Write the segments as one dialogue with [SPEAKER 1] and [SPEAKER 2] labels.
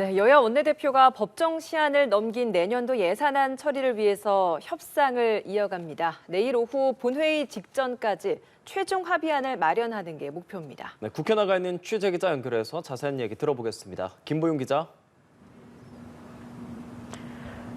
[SPEAKER 1] 네, 여야 원내대표가 법정 시한을 넘긴 내년도 예산안 처리를 위해서 협상을 이어갑니다. 내일 오후 본회의 직전까지 최종 합의안을 마련하는 게 목표입니다.
[SPEAKER 2] 네, 국회 나가 있는 취재 기자 연결해서 자세한 얘기 들어보겠습니다. 김보윤 기자.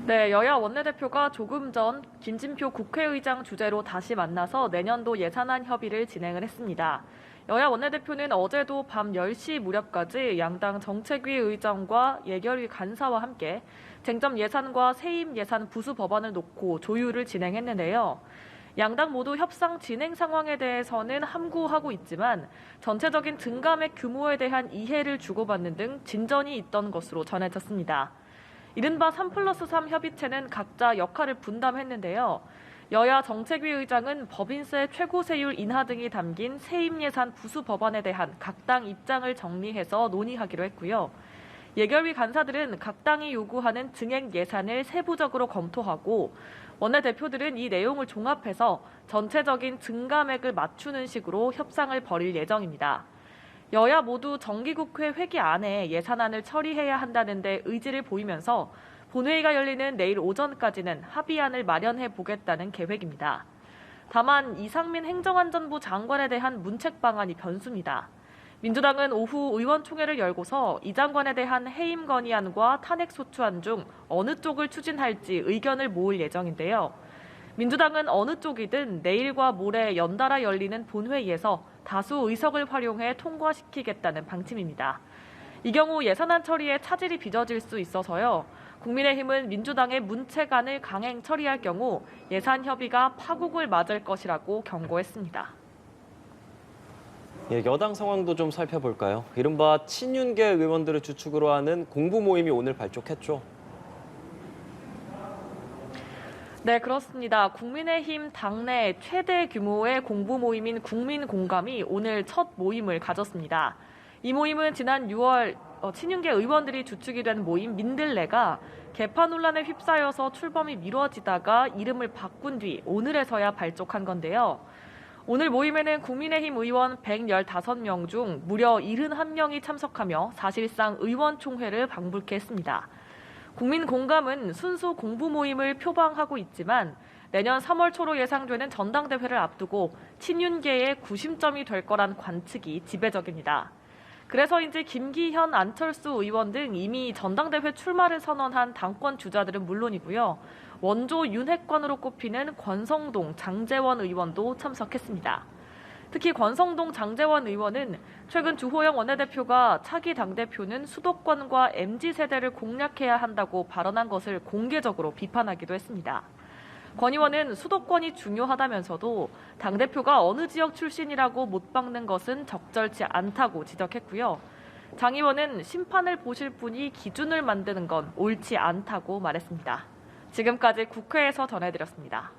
[SPEAKER 3] 네, 여야 원내대표가 조금 전 김진표 국회의장 주재로 다시 만나서 내년도 예산안 협의를 진행을 했습니다. 여야 원내대표는 어제도 밤 10시 무렵까지 양당 정책위 의장과 예결위 간사와 함께 쟁점 예산과 세임 예산 부수 법안을 놓고 조율을 진행했는데요. 양당 모두 협상 진행 상황에 대해서는 함구하고 있지만 전체적인 증감액 규모에 대한 이해를 주고받는 등 진전이 있던 것으로 전해졌습니다. 이른바 3+3 협의체는 각자 역할을 분담했는데요. 여야 정책위 의장은 법인세 최고세율 인하 등이 담긴 세임 예산 부수 법안에 대한 각 당 입장을 정리해서 논의하기로 했고요. 예결위 간사들은 각 당이 요구하는 증액 예산을 세부적으로 검토하고 원내대표들은 이 내용을 종합해서 전체적인 증감액을 맞추는 식으로 협상을 벌일 예정입니다. 여야 모두 정기국회 회기 안에 예산안을 처리해야 한다는 데 의지를 보이면서 본회의가 열리는 내일 오전까지는 합의안을 마련해 보겠다는 계획입니다. 다만 이상민 행정안전부 장관에 대한 문책 방안이 변수입니다. 민주당은 오후 의원총회를 열고서 이 장관에 대한 해임 건의안과 탄핵소추안 중 어느 쪽을 추진할지 의견을 모을 예정인데요. 민주당은 어느 쪽이든 내일과 모레 연달아 열리는 본회의에서 다수 의석을 활용해 통과시키겠다는 방침입니다. 이 경우 예산안 처리에 차질이 빚어질 수 있어서요. 국민의힘은 민주당의 문책안을 강행 처리할 경우 예산 협의가 파국을 맞을 것이라고 경고했습니다.
[SPEAKER 2] 예, 여당 상황도 좀 살펴볼까요? 이른바 친윤계 의원들을 주축으로 하는 공부 모임이 오늘 발족했죠.
[SPEAKER 3] 네, 그렇습니다. 국민의힘 당내 최대 규모의 공부 모임인 국민공감이 오늘 첫 모임을 가졌습니다. 이 모임은 지난 6월 친윤계 의원들이 주축이 된 모임 민들레가 개파 논란에 휩싸여서 출범이 미뤄지다가 이름을 바꾼 뒤 오늘에서야 발족한 건데요. 오늘 모임에는 국민의힘 의원 115명 중 무려 71명이 참석하며 사실상 의원총회를 방불케 했습니다. 국민공감은 순수 공부 모임을 표방하고 있지만 내년 3월 초로 예상되는 전당대회를 앞두고 친윤계의 구심점이 될 거란 관측이 지배적입니다. 그래서인지 김기현, 안철수 의원 등 이미 전당대회 출마를 선언한 당권 주자들은 물론이고요. 원조 윤핵관으로 꼽히는 권성동, 장제원 의원도 참석했습니다. 특히 권성동, 장제원 의원은 최근 주호영 원내대표가 차기 당대표는 수도권과 MZ세대를 공략해야 한다고 발언한 것을 공개적으로 비판하기도 했습니다. 권 의원은 수도권이 중요하다면서도 당대표가 어느 지역 출신이라고 못 박는 것은 적절치 않다고 지적했고요. 장 의원은 심판을 보실 분이 기준을 만드는 건 옳지 않다고 말했습니다. 지금까지 국회에서 전해드렸습니다.